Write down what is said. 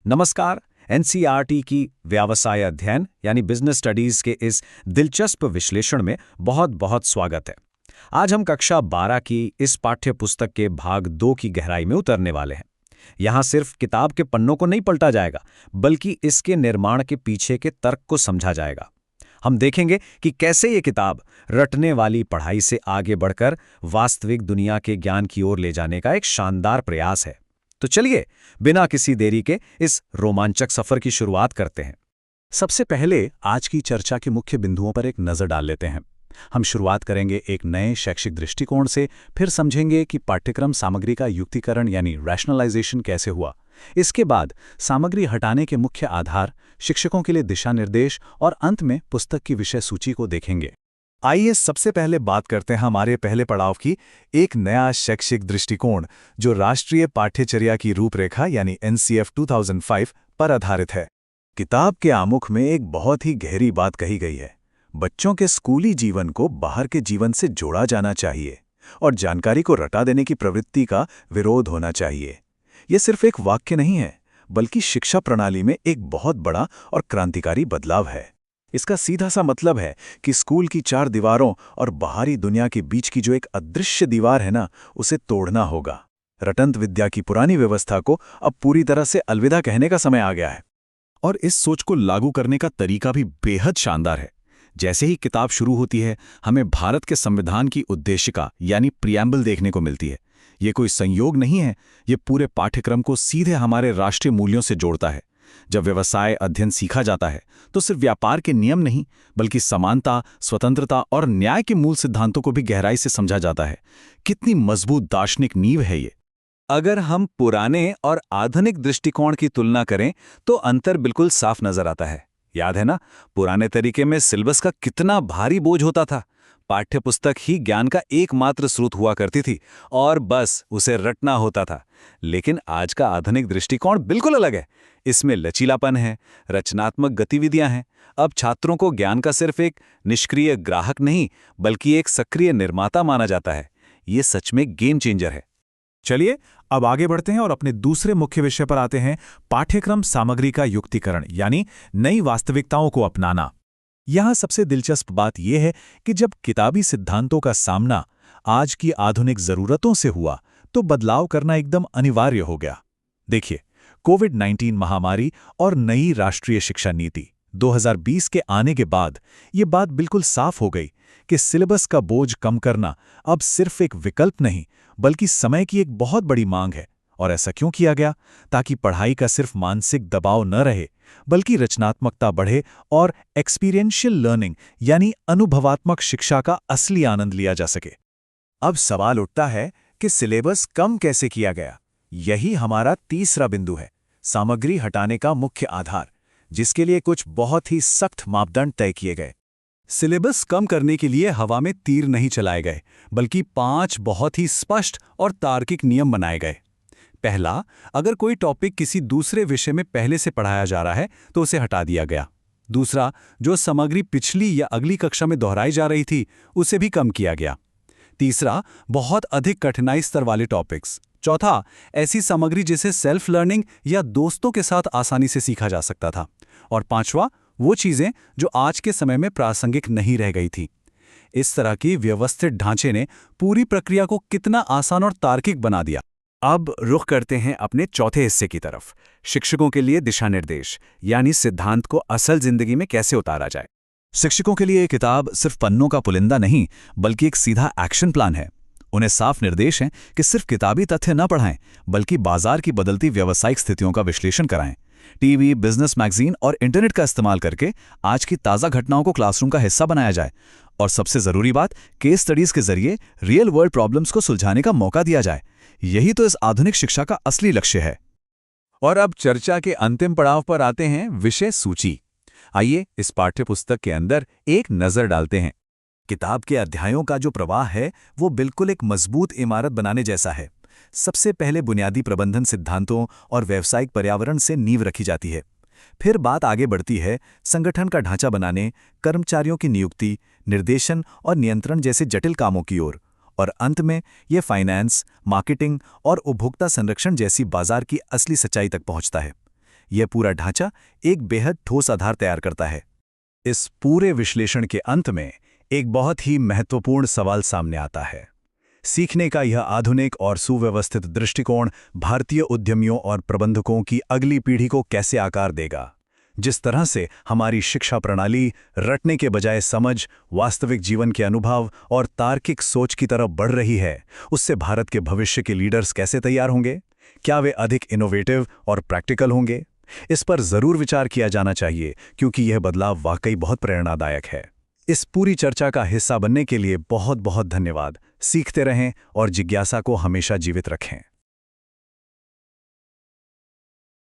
नमस्कार। एनसीईआरटी की व्यवसाय अध्ययन यानी बिजनेस स्टडीज के इस दिलचस्प विश्लेषण में बहुत बहुत स्वागत है। आज हम कक्षा 12 की इस पाठ्य पुस्तक के भाग 2 की गहराई में उतरने वाले हैं। यहाँ सिर्फ किताब के पन्नों को नहीं पलटा जाएगा, बल्कि इसके निर्माण के पीछे के तर्क को समझा जाएगा। हम देखेंगे कि कैसे ये किताब रटने वाली पढ़ाई से आगे बढ़कर वास्तविक दुनिया के ज्ञान की ओर ले जाने का एक शानदार प्रयास है। तो चलिए, बिना किसी देरी के इस रोमांचक सफर की शुरुआत करते हैं। सबसे पहले आज की चर्चा के मुख्य बिंदुओं पर एक नज़र डाल लेते हैं। हम शुरुआत करेंगे एक नए शैक्षिक दृष्टिकोण से, फिर समझेंगे कि पाठ्यक्रम सामग्री का युक्तिकरण यानी रैशनलाइजेशन कैसे हुआ। इसके बाद सामग्री हटाने के मुख्य आधार, शिक्षकों के लिए दिशा निर्देश और अंत में पुस्तक की विषय सूची को देखेंगे। आइए सबसे पहले बात करते हैं हमारे पहले पड़ाव की, एक नया शैक्षिक दृष्टिकोण जो राष्ट्रीय पाठ्यचर्या की रूपरेखा यानी एनसीएफ 2005 पर आधारित है। किताब के आमुख में एक बहुत ही गहरी बात कही गई है। बच्चों के स्कूली जीवन को बाहर के जीवन से जोड़ा जाना चाहिए और जानकारी को रटा देने की प्रवृत्ति का विरोध होना चाहिए। ये सिर्फ एक वाक्य नहीं है, बल्कि शिक्षा प्रणाली में एक बहुत बड़ा और क्रांतिकारी बदलाव है। इसका सीधा सा मतलब है कि स्कूल की 4 दीवारों और बाहरी दुनिया के बीच की जो एक अदृश्य दीवार है ना, उसे तोड़ना होगा। रटंत विद्या की पुरानी व्यवस्था को अब पूरी तरह से अलविदा कहने का समय आ गया है। और इस सोच को लागू करने का तरीका भी बेहद शानदार है। जैसे ही किताब शुरू होती है, हमें भारत के संविधान की उद्देशिका यानी प्रिएम्बल देखने को मिलती है। ये कोई संयोग नहीं है, ये पूरे पाठ्यक्रम को सीधे हमारे राष्ट्रीय मूल्यों से जोड़ता है। जब व्यवसाय अध्ययन सीखा जाता है तो सिर्फ व्यापार के नियम नहीं, बल्कि समानता, स्वतंत्रता और न्याय के मूल सिद्धांतों को भी गहराई से समझा जाता है। कितनी मजबूत दार्शनिक नींव है ये। अगर हम पुराने और आधुनिक दृष्टिकोण की तुलना करें तो अंतर बिल्कुल साफ नजर आता है। याद है ना, पुराने तरीके में सिलेबस का कितना भारी बोझ होता था। पाठ्यपुस्तक ही ज्ञान का एकमात्र स्रोत हुआ करती थी और बस उसे रटना होता था। लेकिन आज का आधुनिक दृष्टिकोण बिल्कुल अलग है। इसमें लचीलापन है, रचनात्मक गतिविधियां हैं। अब छात्रों को ज्ञान का सिर्फ एक निष्क्रिय ग्राहक नहीं, बल्कि एक सक्रिय निर्माता माना जाता है। ये सच में गेम चेंजर है। चलिए अब आगे बढ़ते हैं और अपने दूसरे मुख्य विषय पर आते हैं, पाठ्यक्रम सामग्री का युक्तिकरण यानी नई वास्तविकताओं को अपनाना। यहाँ सबसे दिलचस्प बात यह है कि जब किताबी सिद्धांतों का सामना आज की आधुनिक जरूरतों से हुआ तो बदलाव करना एकदम अनिवार्य हो गया। देखिए, कोविड-19 महामारी और नई राष्ट्रीय शिक्षा नीति 2020 के आने के बाद ये बात बिल्कुल साफ हो गई कि सिलेबस का बोझ कम करना अब सिर्फ एक विकल्प नहीं, बल्कि समय की एक बहुत बड़ी मांग है। और ऐसा क्यों किया गया? ताकि पढ़ाई का सिर्फ मानसिक दबाव न रहे, बल्कि रचनात्मकता बढ़े और एक्सपीरियंशियल लर्निंग यानी अनुभवात्मक शिक्षा का असली आनंद लिया जा सके। अब सवाल उठता है कि सिलेबस कम कैसे किया गया। यही हमारा तीसरा बिंदु है, सामग्री हटाने का मुख्य आधार, जिसके लिए कुछ बहुत ही सख्त मापदंड तय किए गए। सिलेबस कम करने के लिए हवा में तीर नहीं चलाए गए, बल्कि 5 बहुत ही स्पष्ट और तार्किक नियम बनाए गए। पहला, अगर कोई टॉपिक किसी दूसरे विषय में पहले से पढ़ाया जा रहा है तो उसे हटा दिया गया। दूसरा, जो सामग्री पिछली या अगली कक्षा में दोहराई जा रही थी उसे भी कम किया गया। तीसरा, बहुत अधिक कठिनाई स्तर वाले टॉपिक्स। चौथा, ऐसी सामग्री जिसे सेल्फ लर्निंग या दोस्तों के साथ आसानी से सीखा जा सकता था। और पांचवा, वो चीजें जो आज के समय में प्रासंगिक नहीं रह गई थी। इस तरह की व्यवस्थित ढांचे ने पूरी प्रक्रिया को कितना आसान और तार्किक बना दिया। अब रुख करते हैं अपने चौथे हिस्से की तरफ, शिक्षकों के लिए दिशा निर्देश यानी सिद्धांत को असल जिंदगी में कैसे उतारा जाए। शिक्षकों के लिए ये किताब सिर्फ पन्नों का पुलिंदा नहीं, बल्कि एक सीधा एक्शन प्लान है। उन्हें साफ निर्देश हैं कि सिर्फ किताबी तथ्य न पढ़ाएं, बल्कि बाजार की बदलती व्यावसायिक स्थितियों का विश्लेषण कराएं। टीवी, बिजनेस मैगजीन और इंटरनेट का इस्तेमाल करके आज की ताज़ा घटनाओं को क्लासरूम का हिस्सा बनाया जाए। और सबसे ज़रूरी बात, केस स्टडीज के जरिए रियल वर्ल्ड प्रॉब्लम्स को सुलझाने का मौका दिया जाए। यही तो इस आधुनिक शिक्षा का असली लक्ष्य है। और अब चर्चा के अंतिम पड़ाव पर आते हैं, विषय सूची। आइए इस पाठ्यपुस्तक के अंदर एक नज़र डालते हैं। किताब के अध्यायों का जो प्रवाह है वो बिल्कुल एक मजबूत इमारत बनाने जैसा है। सबसे पहले बुनियादी प्रबंधन सिद्धांतों और व्यावसायिक पर्यावरण से नींव रखी जाती है। फिर बात आगे बढ़ती है संगठन का ढांचा बनाने, कर्मचारियों की नियुक्ति, निर्देशन और नियंत्रण जैसे जटिल कामों की ओर। और अंत में ये फाइनेंस, मार्केटिंग और उपभोक्ता संरक्षण जैसी बाजार की असली सच्चाई तक पहुंचता है। यह पूरा ढांचा एक बेहद ठोस आधार तैयार करता है। इस पूरे विश्लेषण के अंत में एक बहुत ही महत्वपूर्ण सवाल सामने आता है। सीखने का यह आधुनिक और सुव्यवस्थित दृष्टिकोण भारतीय उद्यमियों और प्रबंधकों की अगली पीढ़ी को कैसे आकार देगा? जिस तरह से हमारी शिक्षा प्रणाली रटने के बजाय समझ, वास्तविक जीवन के अनुभव और तार्किक सोच की तरफ बढ़ रही है, उससे भारत के भविष्य के लीडर्स कैसे तैयार होंगे? क्या वे अधिक इनोवेटिव और प्रैक्टिकल होंगे? इस पर जरूर विचार किया जाना चाहिए, क्योंकि यह बदलाव वाकई बहुत प्रेरणादायक है। इस पूरी चर्चा का हिस्सा बनने के लिए बहुत बहुत धन्यवाद। सीखते रहें और जिज्ञासा को हमेशा जीवित रखें।